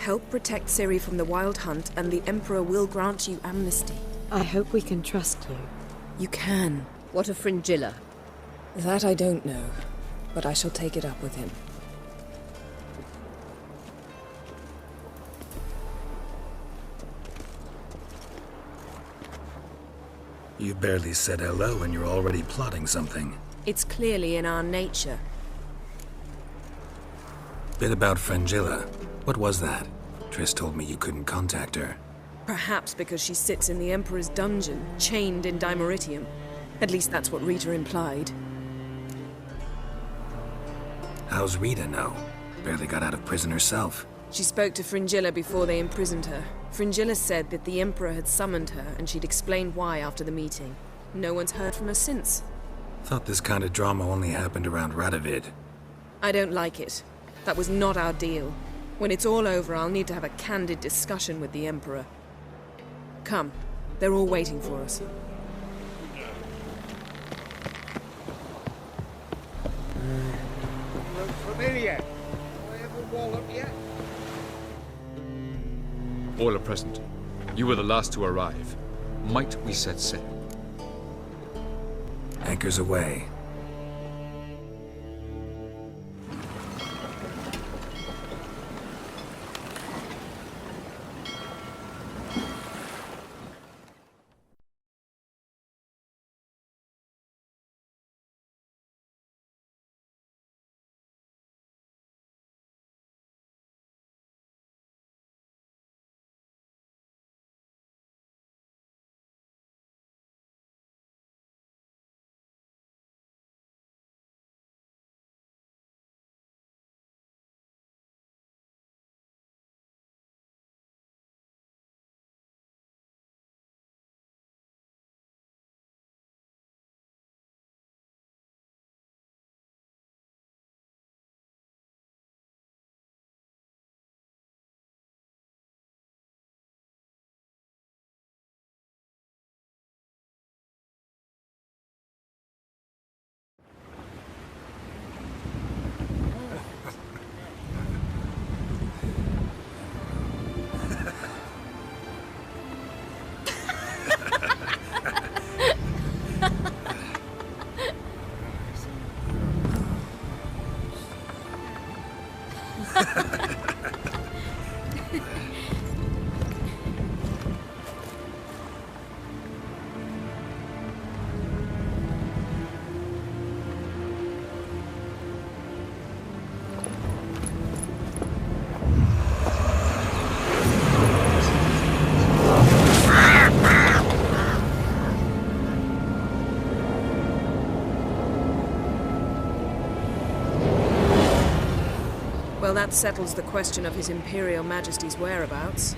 Help protect Ciri from the Wild Hunt, and the Emperor will grant you amnesty. I hope we can trust you. You can. What of Fringilla? That I don't know, but I shall take it up with him. You barely said hello and you're already plotting something. It's clearly in our nature. Bit about Fringilla. What was that? Triss told me you couldn't contact her. Perhaps because she sits in the Emperor's dungeon, chained in Dimeritium. At least that's what Rita implied. How's Rita know? Barely got out of prison herself. She spoke to Fringilla before they imprisoned her. Fringilla said that the Emperor had summoned her, and she'd explained why after the meeting. No one's heard from her since. Thought this kind of drama only happened around Radovid. I don't like it. That was not our deal. When it's all over, I'll need to have a candid discussion with the Emperor. Come. They're all waiting for us. Look familiar. Do I ever wallop yet? All are present. You were the last to arrive. Might we set sail? Anchors away. Well, that settles the question of His Imperial Majesty's whereabouts.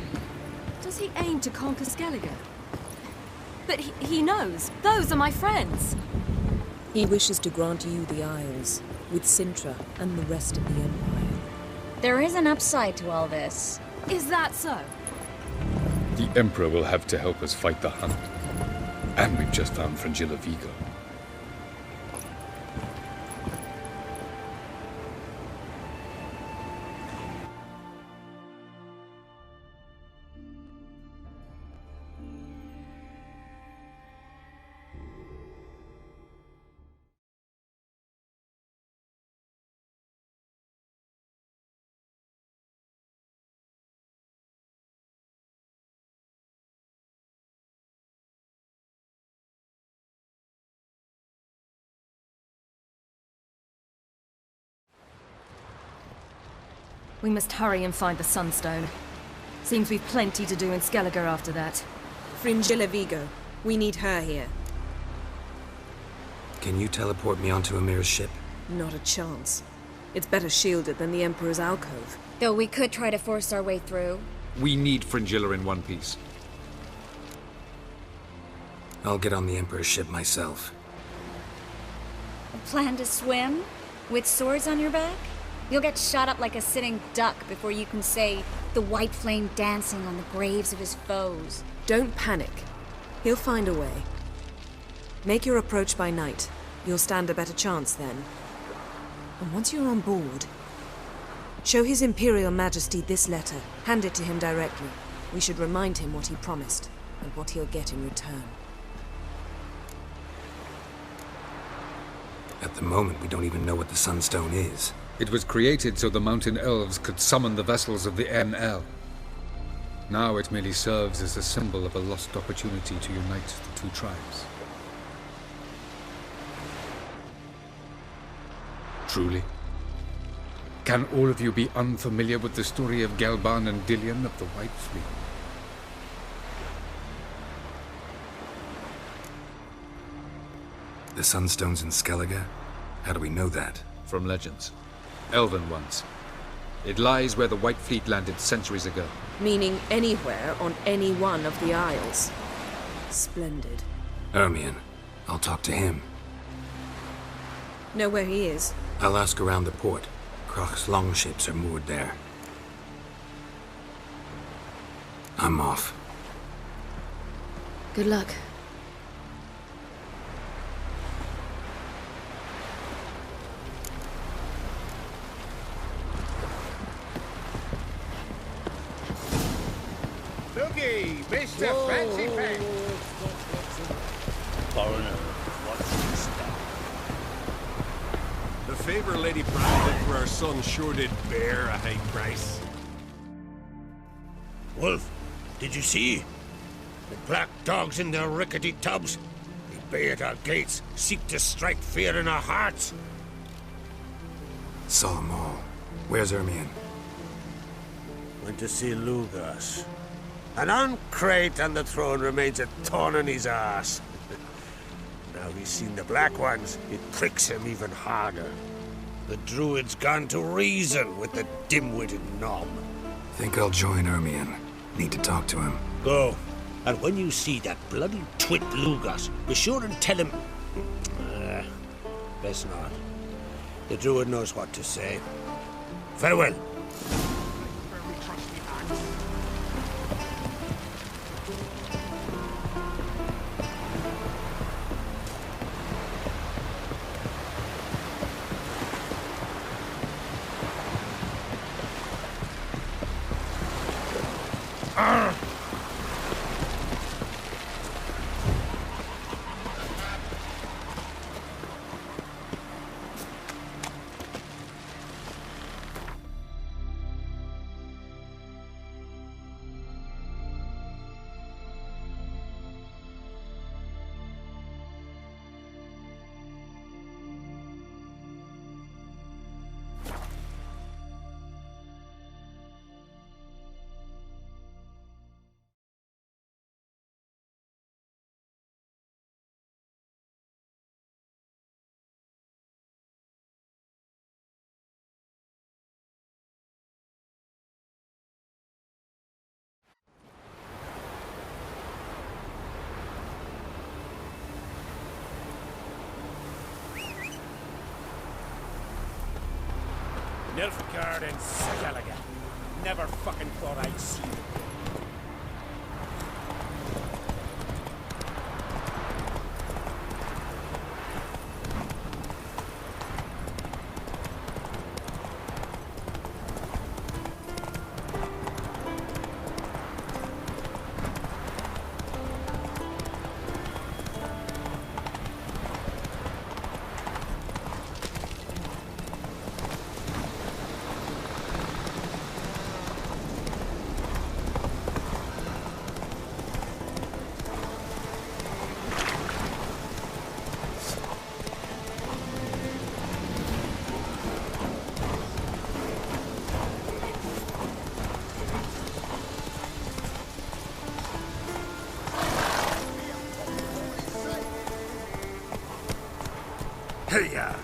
Does he aim to conquer Skellige? But he knows. Those are my friends. He wishes to grant you the Isles, with Sintra and the rest of the Empire. There is an upside to all this. Is that so? The Emperor will have to help us fight the Hunt. And we've just found Fringilla Vigo. We must hurry and find the Sunstone. Seems we've plenty to do in Skellige after that. Fringilla Vigo. We need her here. Can you teleport me onto Amir's ship? Not a chance. It's better shielded than the Emperor's alcove. Though we could try to force our way through. We need Fringilla in one piece. I'll get on the Emperor's ship myself. Plan to swim? With swords on your back? You'll get shot up like a sitting duck before you can say the white flame dancing on the graves of his foes. Don't panic. He'll find a way. Make your approach by night. You'll stand a better chance then. And once you're on board, Show His Imperial Majesty this letter. Hand it to him directly. We should remind him what he promised, and what he'll get in return. At the moment, we don't even know what the Sunstone is. It was created so the Mountain Elves could summon the vessels of the NL. Now it merely serves as a symbol of a lost opportunity to unite the two tribes. Truly? Can all of you be unfamiliar with the story of Gelban and Dillion of the White Fleet? The Sunstone's in Skellige? How do we know that? From legends. Elven ones. It lies where the White Fleet landed centuries ago. Meaning anywhere on any one of the Isles. Splendid. Ermion. I'll talk to him. Know where he is? I'll ask around the port. Krach's longships are moored there. I'm off. Good luck. Looky, Mr. Fancy Pants. Foreigner, what's this stuff? The favor Lady Brandon for our son sure did bear a high price. Wolf, did you see? The black dogs in their rickety tubs. They bay at our gates, seek to strike fear in our hearts. Saw 'em all. Where's Ermion? Went to see Lugas. An uncrate on the throne remains a thorn in his ass. Now he's seen the Black Ones, it pricks him even harder. The Druid's gone to reason with the dim-witted knob. Think I'll join Ermion. Need to talk to him. Go. And when you see that bloody twit Lugas, be sure and tell him... best not. The Druid knows what to say. Farewell. Nilfgaard and Skellige. Never fucking thought I'd see them. Hey-ya!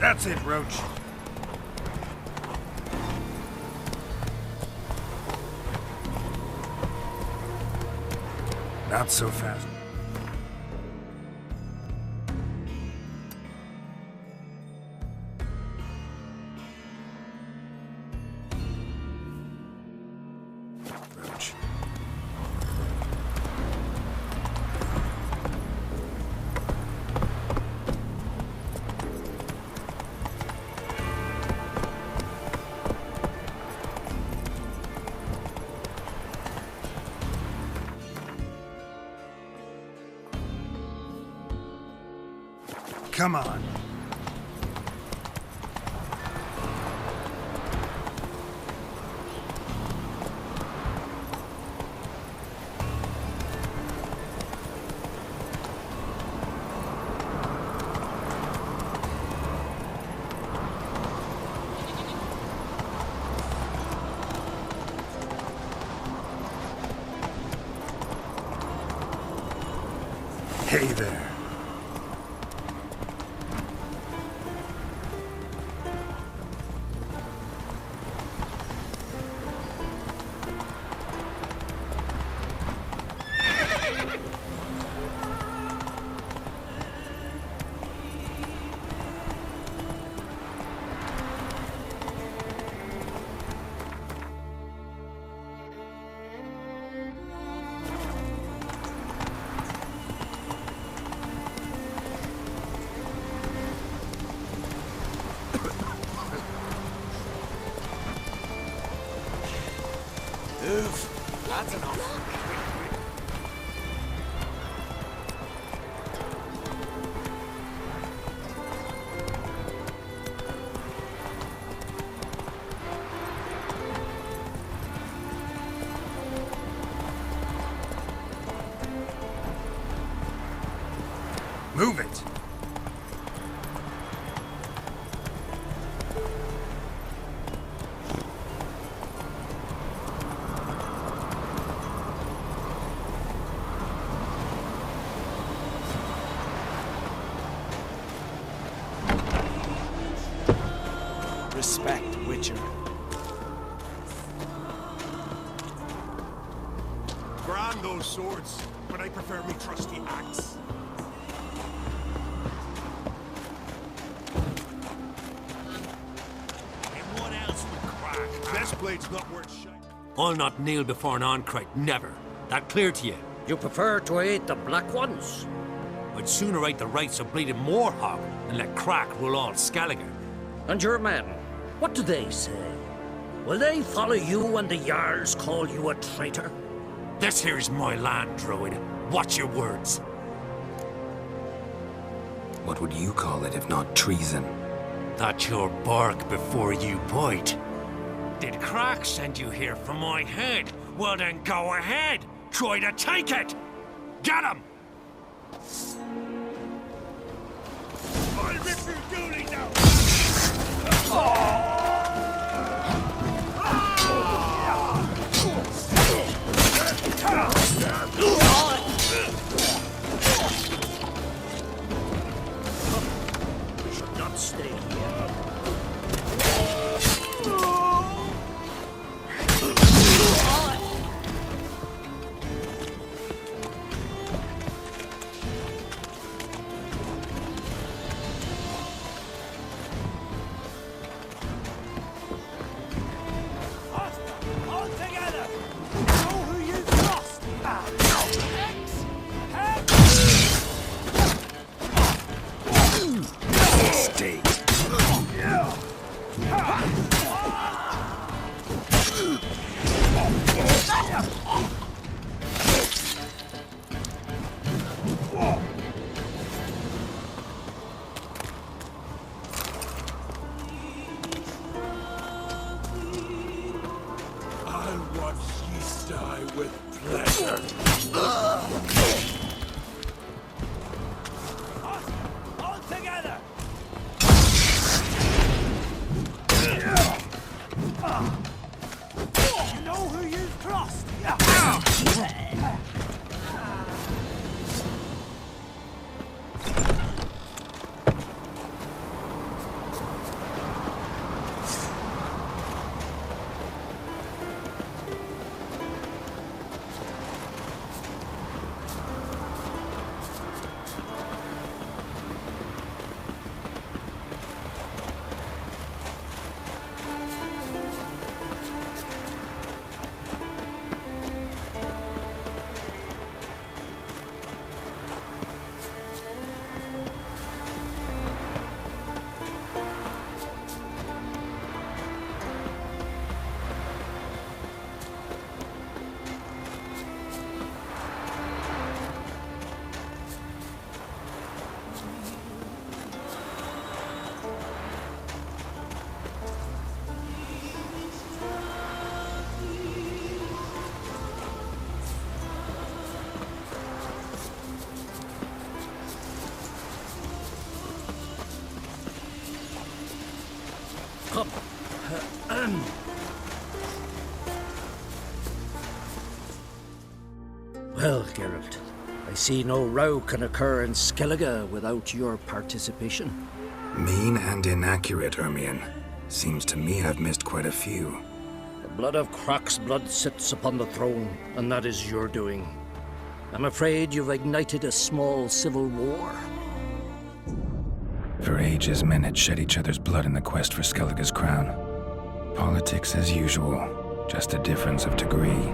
That's it, Roach. Not so fast. Roach. Come on. Hey there. That's enough. Move it. Respect, Witcher. Grand those swords, but I prefer me trusty axe. And what else would crack? Best blade's not worth shite. I'll not kneel before an Oncrite, never. That clear to you? You prefer to eat the black ones? I'd sooner right the rights of bleeding Moorhog and let crack rule all Skellige. And your men, what do they say? Will they follow you when the Jarls call you a traitor? This here's my land, Druid. Watch your words. What would you call it if not treason? That's your bark before you bite. Did Crack send you here for my head? Well then go ahead. Try to take it. Get him! I'll rip your duty now! We should not stay here. All together! Know who you've lost! Stay. I'll watch ye die with pleasure. All together! Come. Well, Geralt, I see no row can occur in Skellige without your participation. Mean and inaccurate, Ermion. Seems to me I've missed quite a few. The blood of Croc's blood sits upon the throne, and that is your doing. I'm afraid you've ignited a small civil war. For ages, men had shed each other's blood in the quest for Skellige's crown. Politics as usual, just a difference of degree.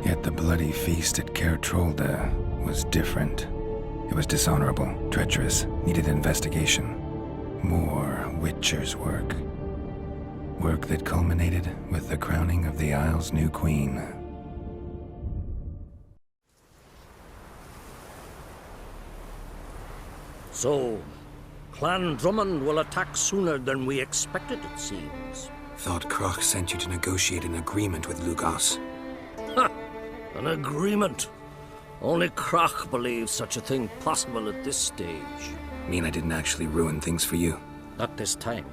Yet the bloody feast at Caer Trolde was different. It was dishonorable, treacherous, needed investigation. More Witcher's work. Work that culminated with the crowning of the Isle's new queen. So, Clan Drummond will attack sooner than we expected, it seems. Thought Croc sent you to negotiate an agreement with Lugos. Ha! An agreement? Only Croc believes such a thing possible at this stage. Mean I didn't actually ruin things for you? Not this time.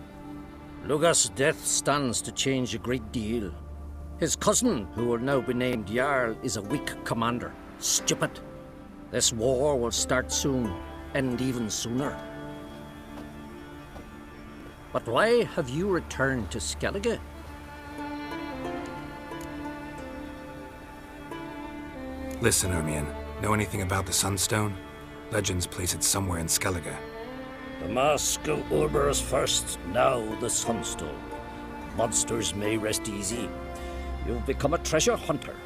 Lugos' death stands to change a great deal. His cousin, who will now be named Jarl, is a weak commander. Stupid. This war will start soon, end even sooner. But why have you returned to Skellige? Listen, Ermion. Know anything about the Sunstone? Legends place it somewhere in Skellige. The mask of Urberus first, now the Sunstone. Monsters may rest easy. You've become a treasure hunter.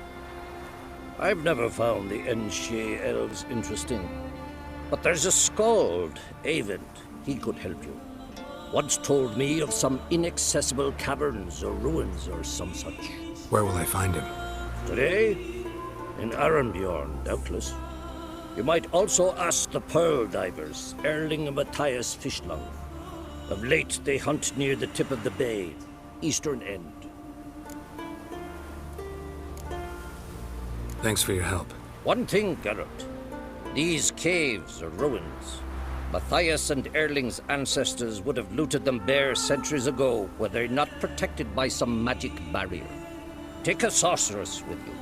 I've never found the Enshe elves interesting. But there's a skald, Eyvind. He could help you. Once told me of some inaccessible caverns or ruins or some such. Where will I find him? Today? In Arenbjorn, doubtless. You might also ask the Pearl Divers, Erling and Matthias Fishlung. Of late, they hunt near the tip of the bay, eastern end. Thanks for your help. One thing, Geralt. These caves are ruins. Matthias and Erling's ancestors would have looted them bare centuries ago were they not protected by some magic barrier. Take a sorceress with you.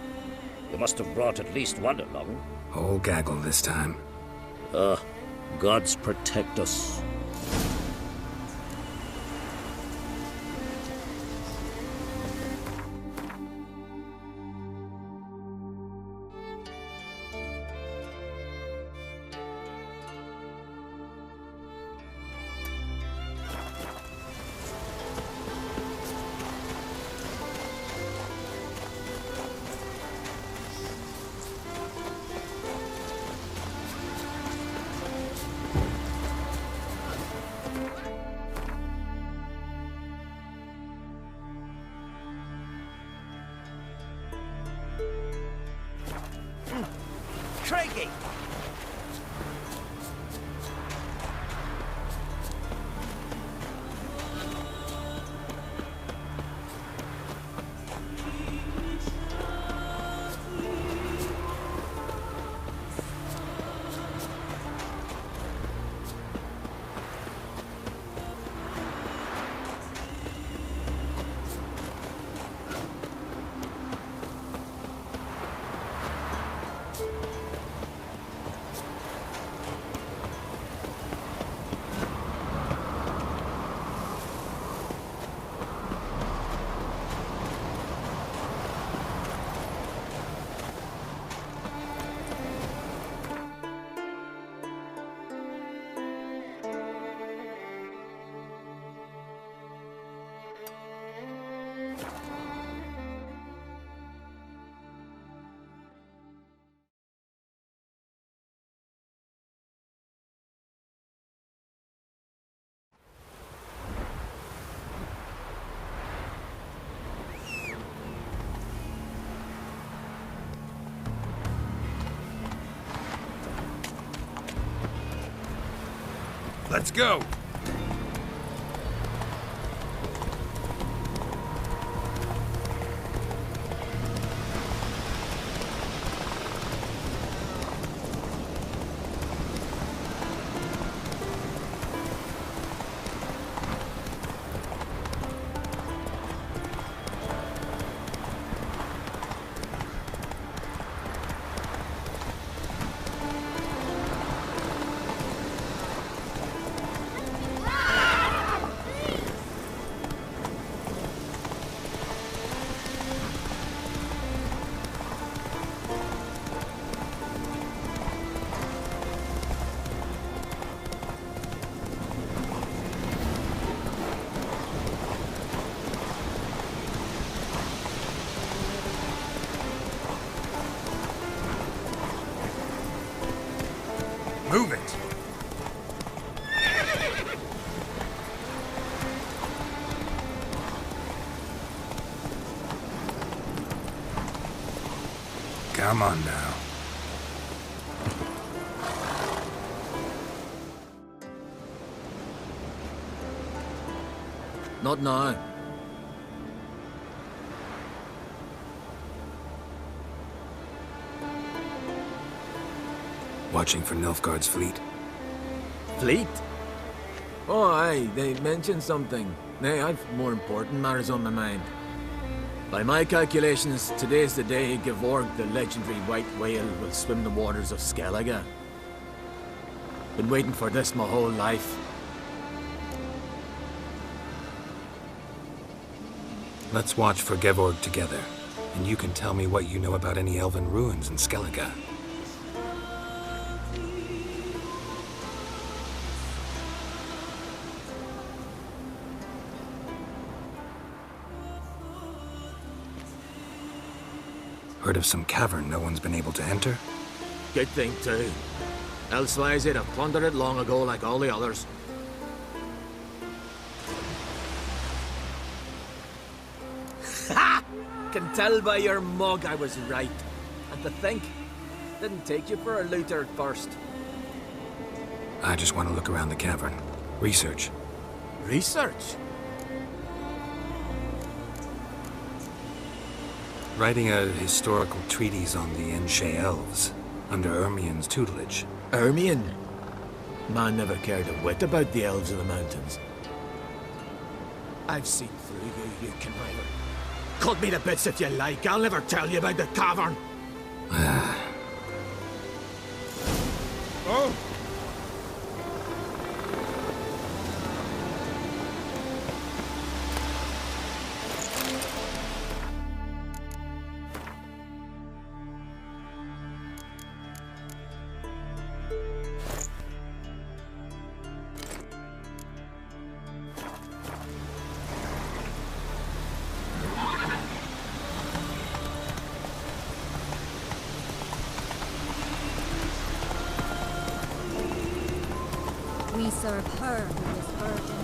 You must have brought at least one along. Whole gaggle this time. Gods protect us. Craigie! Let's go! Come on now. Not now. Watching for Nilfgaard's fleet. Fleet? Oh, aye, they mentioned something. Nay, I've more important matters on my mind. By my calculations, today's the day Gevorg, the legendary white whale, will swim the waters of Skellige. Been waiting for this my whole life. Let's watch for Gevorg together, and you can tell me what you know about any elven ruins in Skellige. Heard of some cavern no one's been able to enter? Good thing, too. Elsewise, they'd have plundered it long ago like all the others. Ha! Can tell by your mug I was right. And to think, didn't take you for a looter at first. I just want to look around the cavern. Research. Research? Writing a historical treatise on the Enshe elves, under Ermien's tutelage. Ermien? Man never cared a whit about the elves of the mountains. I've seen through you, you conniver. Cut me to bits if you like, I'll never tell you about the cavern. Oh! We serve her who is virgin.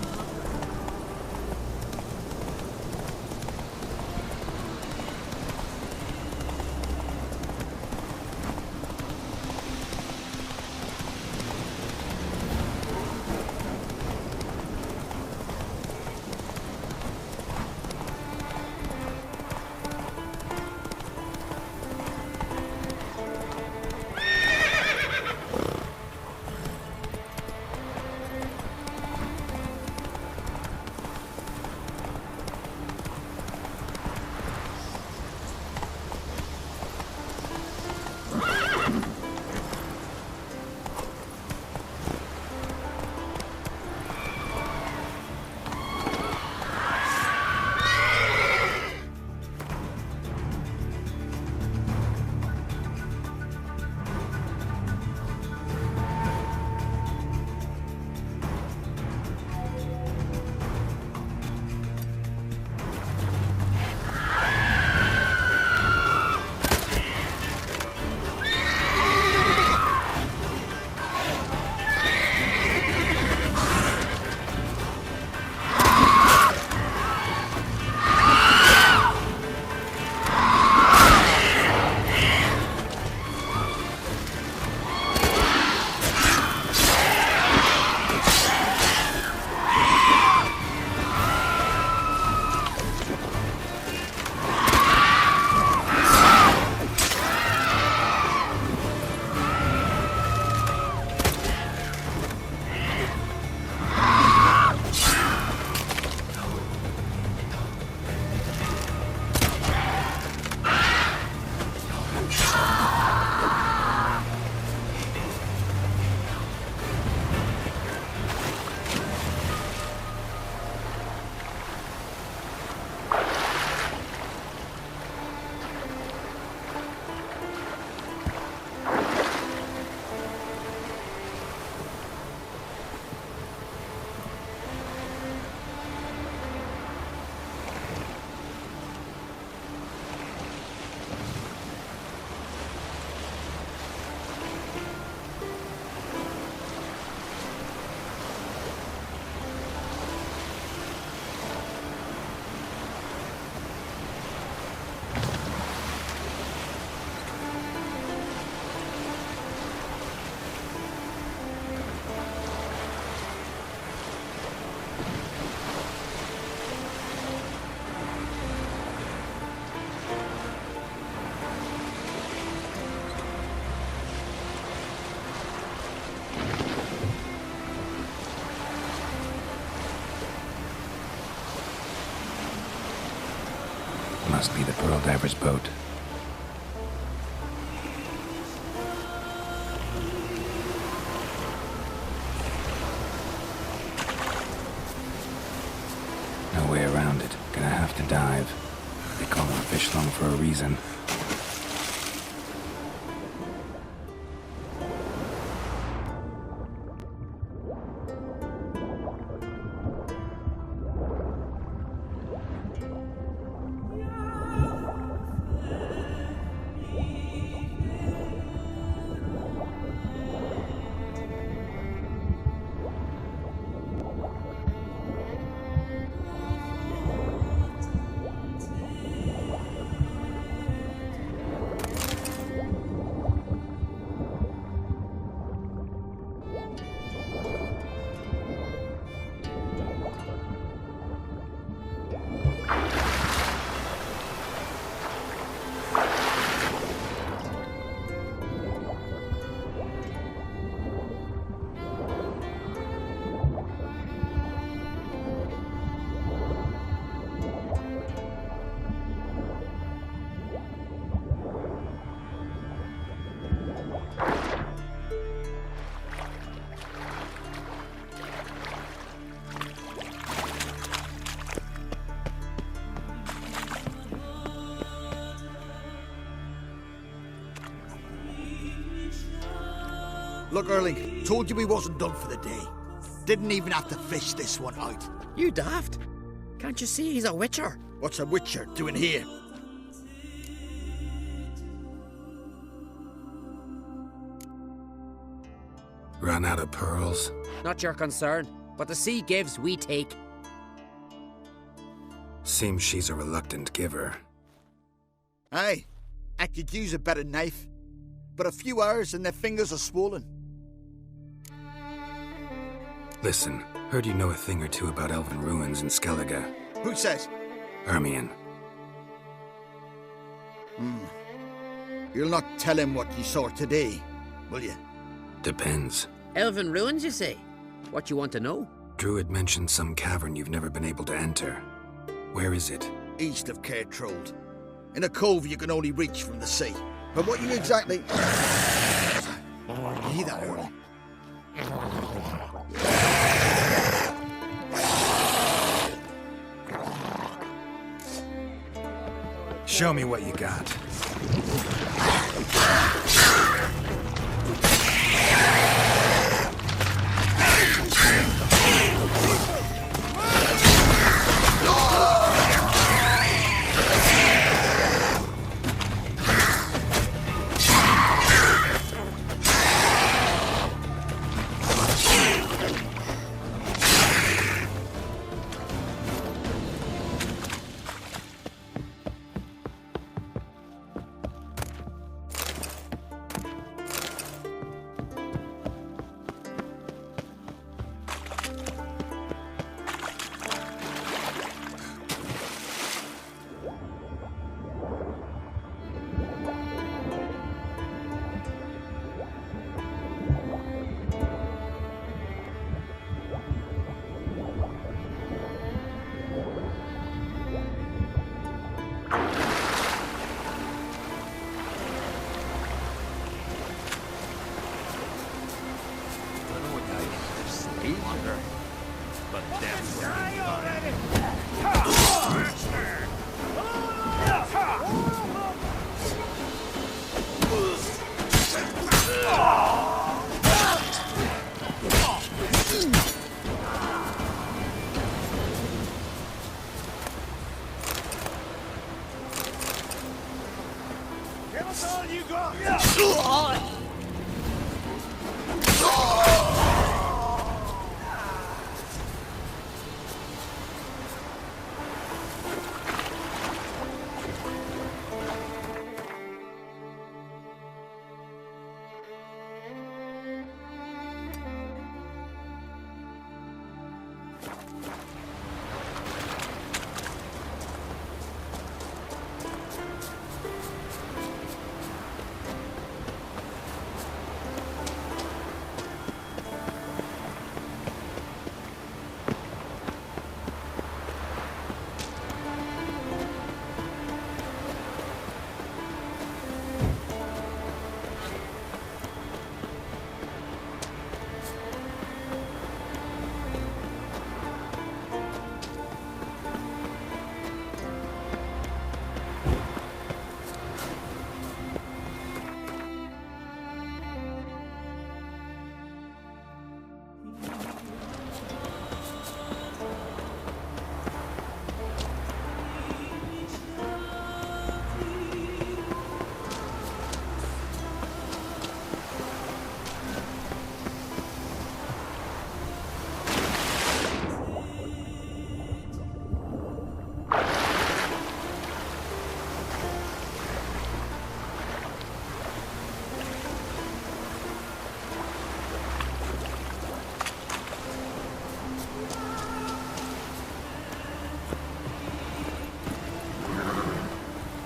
Must be the Pearl Diver's boat. No way around it. Gonna have to dive. They call them fish lung for a reason. Look, Erling, told you we wasn't done for the day. Didn't even have to fish this one out. You daft? Can't you see he's a witcher? What's a witcher doing here? Run out of pearls? Not your concern, but the sea gives, we take. Seems she's a reluctant giver. Aye, I could use a better knife. But a few hours and their fingers are swollen. Listen, heard you know a thing or two about elven ruins in Skellige. Who says? Hermione. You'll not tell him what you saw today, will you? Depends. Elven ruins, you say? What you want to know? Druid mentioned some cavern you've never been able to enter. Where is it? East of Caer Trold. In a cove you can only reach from the sea. But what you exactly... You hear that, Earl? Show me what you got.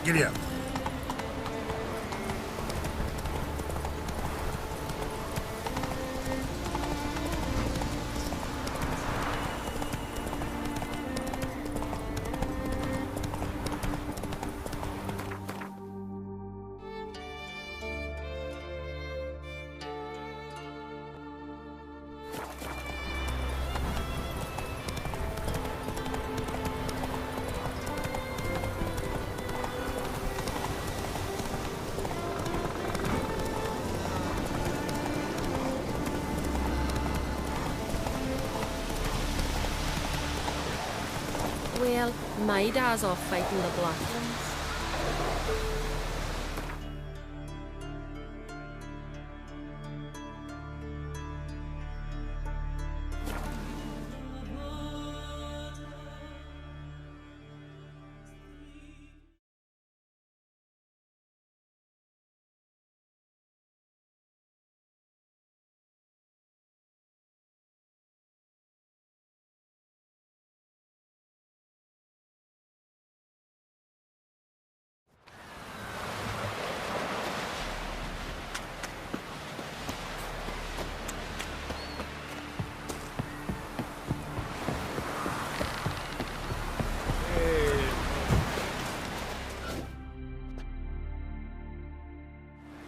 Giddy up. Well, my dad's off fighting the Black Ones.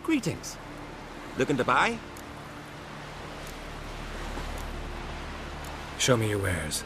Greetings. Looking to buy? Show me your wares.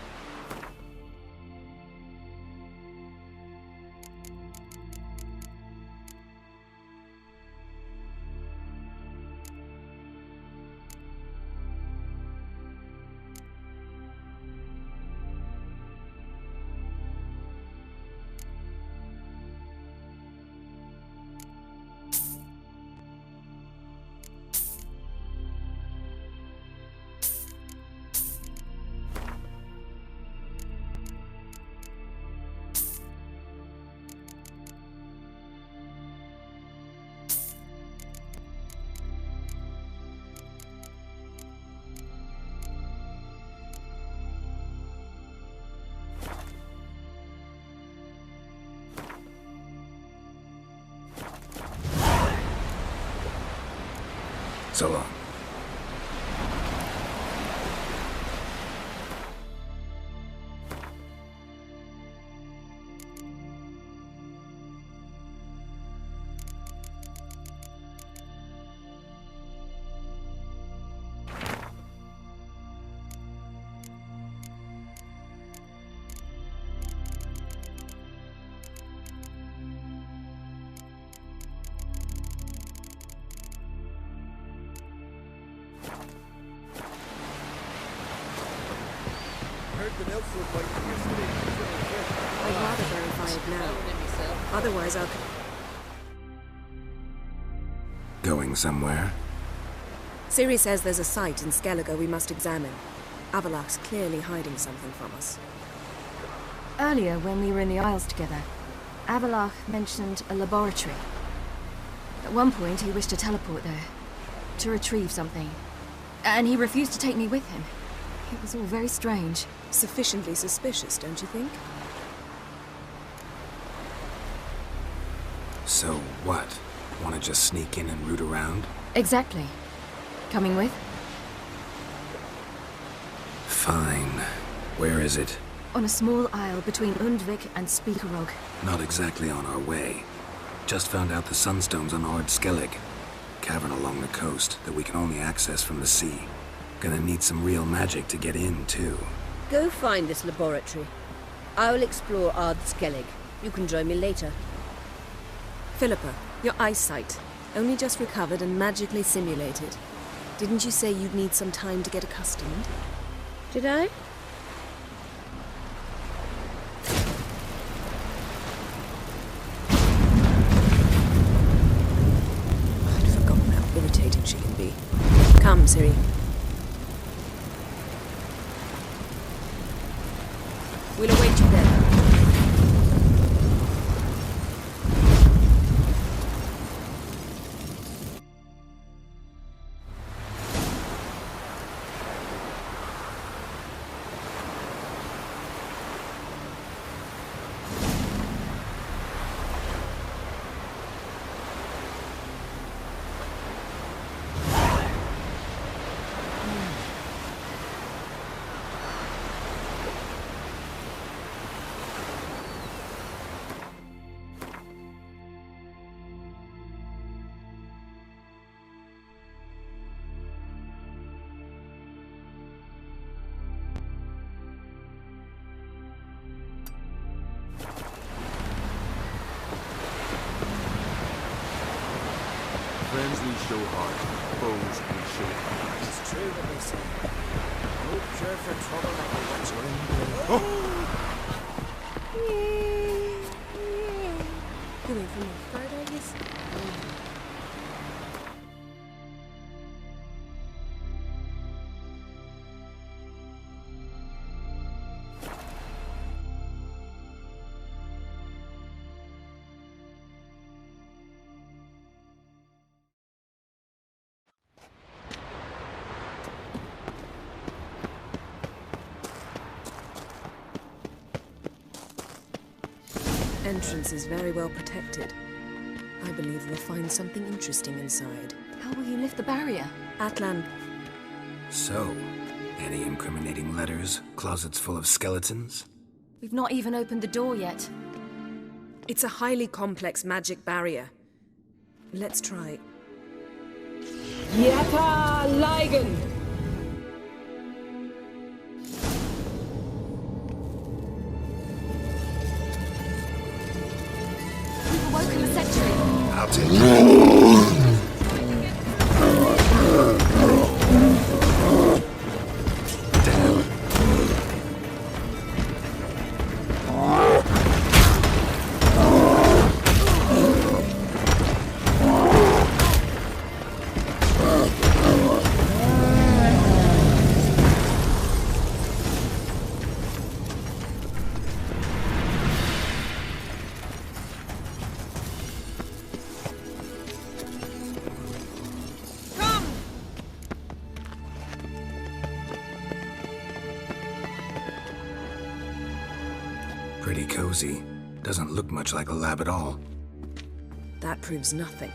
So long. I'd rather verify it now. Otherwise, I'll... Going somewhere? Ciri says there's a site in Skellige we must examine. Avalach's clearly hiding something from us. Earlier, when we were in the Isles together, Avalach mentioned a laboratory. At one point, he wished to teleport there, to retrieve something. And he refused to take me with him. It was all very strange. Sufficiently suspicious, don't you think? So what? Want to just sneak in and root around? Exactly. Coming with? Fine. Where is it? On a small isle between Undvik and Spikerog. Not exactly on our way. Just found out the sunstone's on Ard Skellig. Cavern along the coast that we can only access from the sea. Gonna need some real magic to get in, too. Go find this laboratory. I will explore Ard Skellig. You can join me later. Philippa, your eyesight. Only just recovered and magically simulated. Didn't you say you'd need some time to get accustomed? Did I? I'd forgotten how irritating she can be. Come, Ciri. We'll await you there. we show heart, foes we show heart. It's true what they say. No cure for trouble like a witch or Coming from the front, I guess. Entrance is very well protected. I believe we'll find something interesting inside. How will you lift the barrier? Atlan. So, any incriminating letters? Closets full of skeletons? We've not even opened the door yet. It's a highly complex magic barrier. Let's try. Yata Ligen! We've awoken the sentry. I'll take it. Pretty cozy. Doesn't look much like a lab at all. That proves nothing.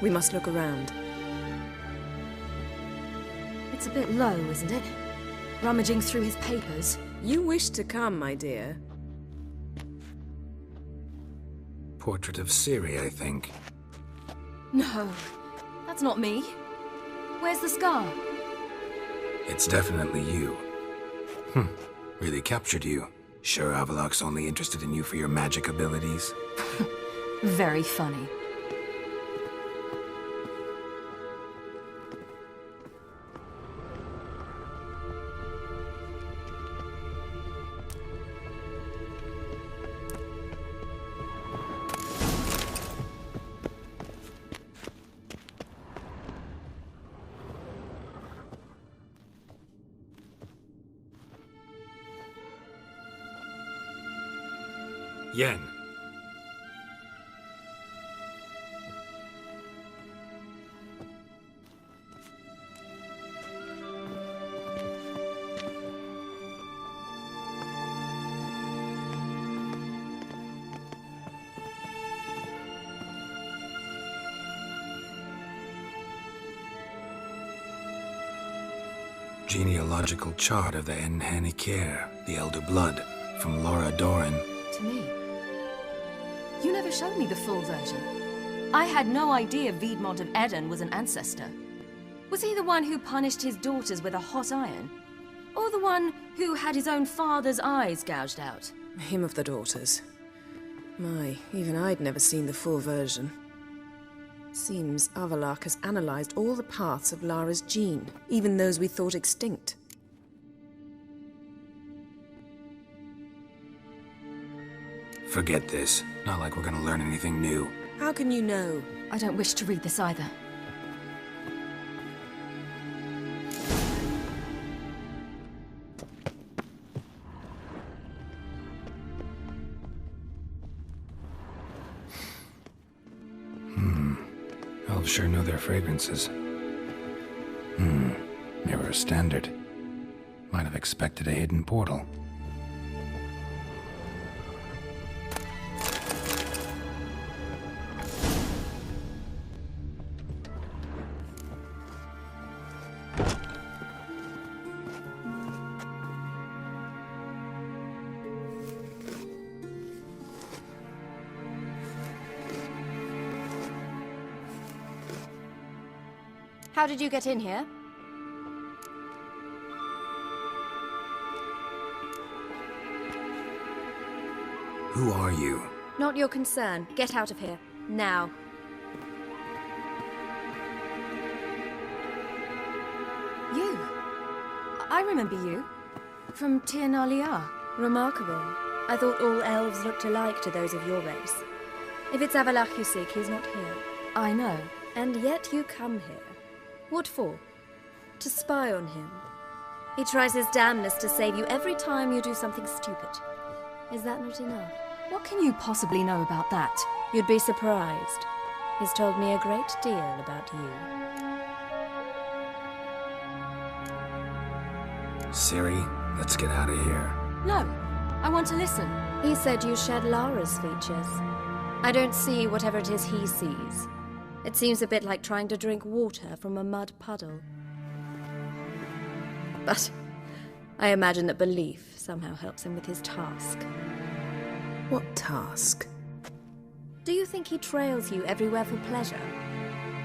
We must look around. It's a bit low, isn't it? Rummaging through his papers. You wish to come, my dear. Portrait of Ciri, I think. No, that's not me. Where's the scar? It's definitely you. Really captured you. Sure Avallac'h's only interested in you for your magic abilities? Very funny. Yen. Genealogical chart of the Enhanikir, the Elder Blood, from Laura Doran. To me. You never showed me the full version. I had no idea Viedmont of Eden was an ancestor. Was he the one who punished his daughters with a hot iron? Or the one who had his own father's eyes gouged out? Him of the daughters. My, even I'd never seen the full version. Seems Avallac'h has analyzed all the paths of Lara's gene, even those we thought extinct. Forget this. Not like we're gonna learn anything new. How can you know? I don't wish to read this either. Elves sure know their fragrances. Mirror standard. Might have expected a hidden portal. How did you get in here? Who are you? Not your concern. Get out of here. Now. remember you. From Tir Nalia. Remarkable. I thought all elves looked alike to those of your race. If it's Avalach you seek, he's not here. I know. And yet you come here. What for? To spy on him. He tries his damnedest to save you every time you do something stupid. Is that not enough? What can you possibly know about that? You'd be surprised. He's told me a great deal about you. Siri, let's get out of here. No, I want to listen. He said you shared Lara's features. I don't see whatever it is he sees. It seems a bit like trying to drink water from a mud puddle. But I imagine that belief somehow helps him with his task. What task? Do you think he trails you everywhere for pleasure?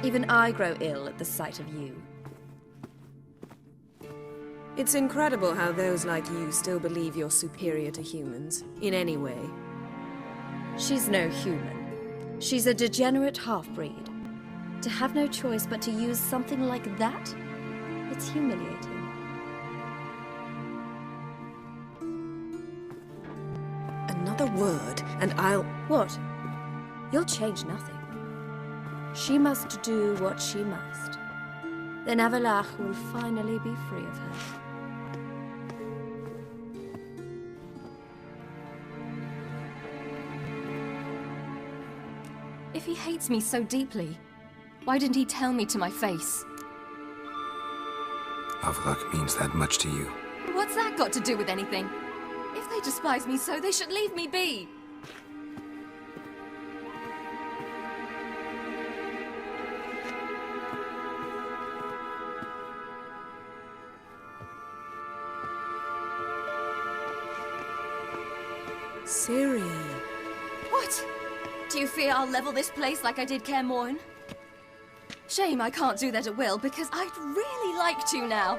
Even I grow ill at the sight of you. It's incredible how those like you still believe you're superior to humans, in any way. She's no human. She's a degenerate half-breed. To have no choice but to use something like that? It's humiliating. Another word, and I'll... What? You'll change nothing. She must do what she must. Then Avalach will finally be free of her. If he hates me so deeply, why didn't he tell me to my face? Avlak means that much to you. What's that got to do with anything? If they despise me so, they should leave me be. Siri. What? Do you fear I'll level this place like I did Kaer Morhen? Shame I can't do that at will, because I'd really like to now.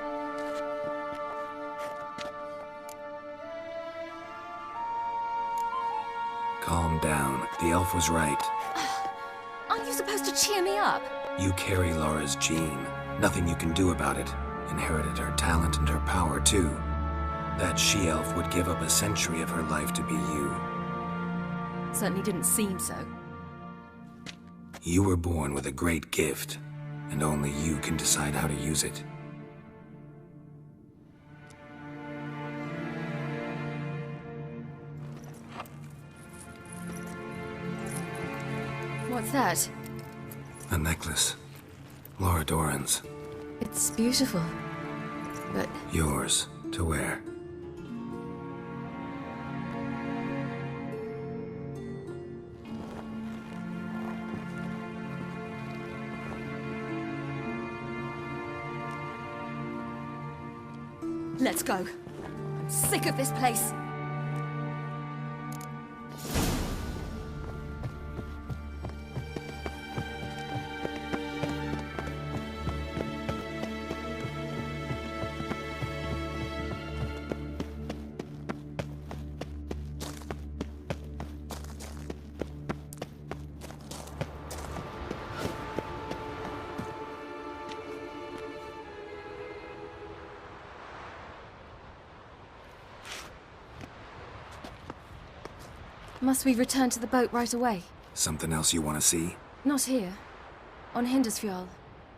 Calm down. The elf was right. Aren't you supposed to cheer me up? You carry Laura's gene. Nothing you can do about it. Inherited her talent and her power, too. That she-elf would give up a century of her life to be you. Certainly didn't seem so. You were born with a great gift, and only you can decide how to use it. What's that? A necklace. Laura Doran's. It's beautiful, but... Yours to wear. Let's go. I'm sick of this place. Must we return to the boat right away? Something else you want to see? Not here. On Hindersfjall.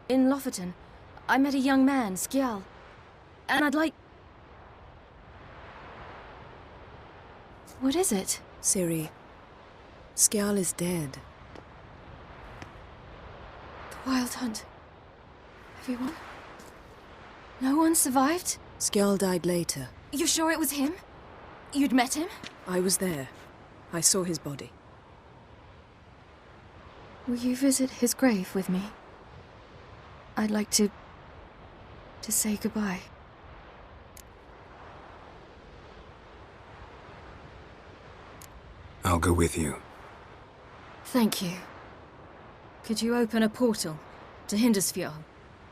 In Lofoten. I met a young man, Skjal. And I'd like... What is it? Siri. Skjal is dead. The Wild Hunt. Everyone? No one survived? Skjal died later. You sure it was him? You'd met him? I was there. I saw his body. Will you visit his grave with me? I'd like to say goodbye. I'll go with you. Thank you. Could you open a portal to Hindersfjall?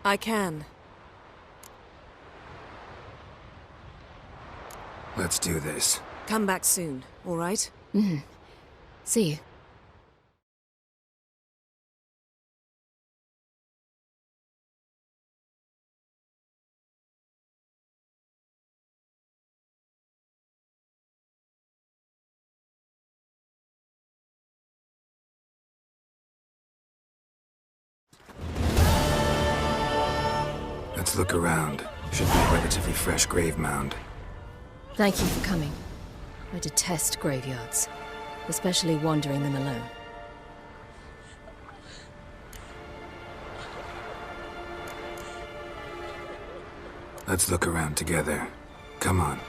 I can. Let's do this. Come back soon, all right? See you. Let's look around. Should be a relatively fresh grave mound. Thank you for coming. I detest graveyards, especially wandering them alone. Let's look around together. Come on.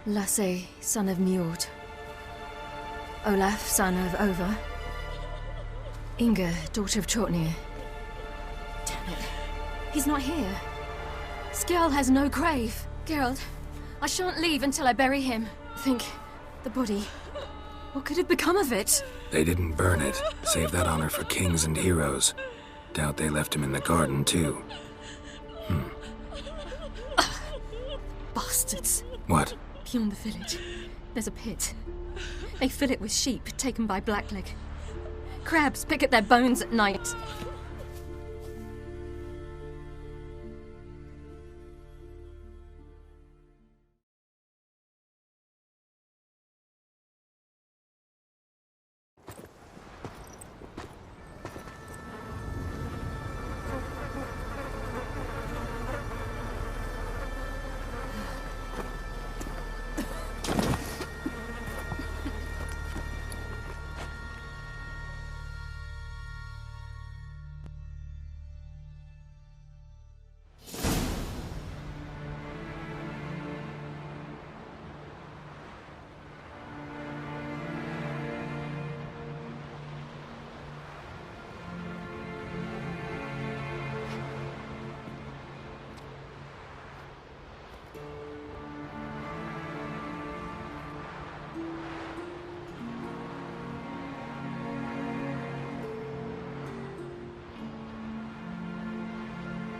Lasse, son of Njord. Olaf, son of Over. Inga, daughter of Trotnir. Damn it. He's not here. Skjall has no grave. Geralt, I shan't leave until I bury him. Think, the body. What could have become of it? They didn't burn it. Save that honor for kings and heroes. Doubt they left him in the garden, too. Bastards. What? Beyond the village, there's a pit. They fill it with sheep taken by Blackleg. Crabs pick at their bones at night.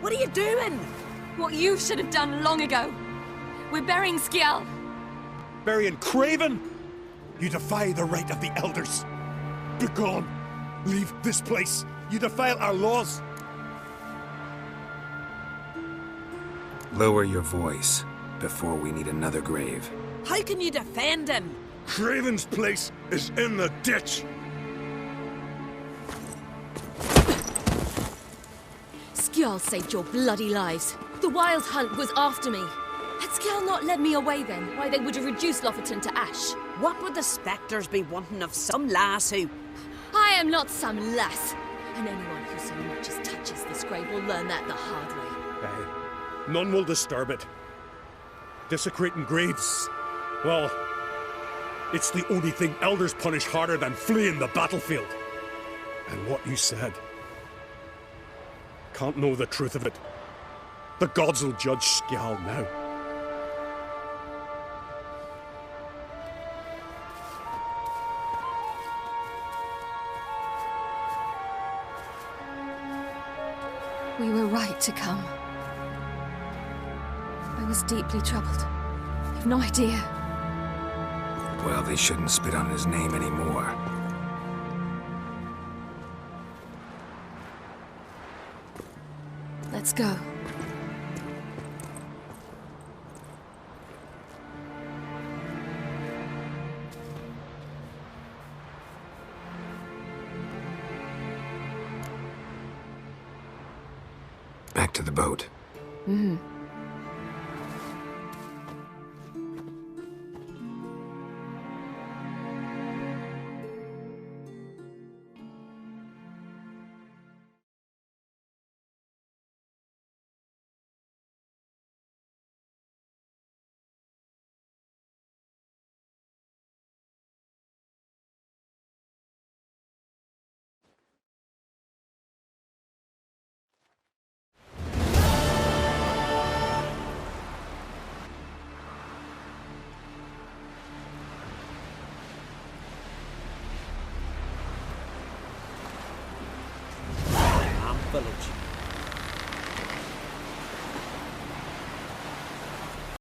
What are you doing? What you should have done long ago. We're burying Skjall. Burying Craven? You defy the right of the elders. Begone. Leave this place. You defile our laws. Lower your voice before we need another grave. How can you defend him? Craven's place is in the ditch. Skjall saved your bloody lives. The Wild Hunt was after me. Had Skjall not led me away then, why they would have reduced Lofoten to ash. What would the spectres be wanting of some lass who... I am not some lass. And anyone who so much as touches this grave will learn that the hard way. Aye. None will disturb it. Desecrating graves, well, it's the only thing elders punish harder than fleeing the battlefield. And what you said... Can't know the truth of it. The gods will judge Skjall now. We were right to come. I was deeply troubled. You've no idea. Well, they shouldn't spit on his name anymore. Let's go. Back to the boat. Mm-hmm. Village.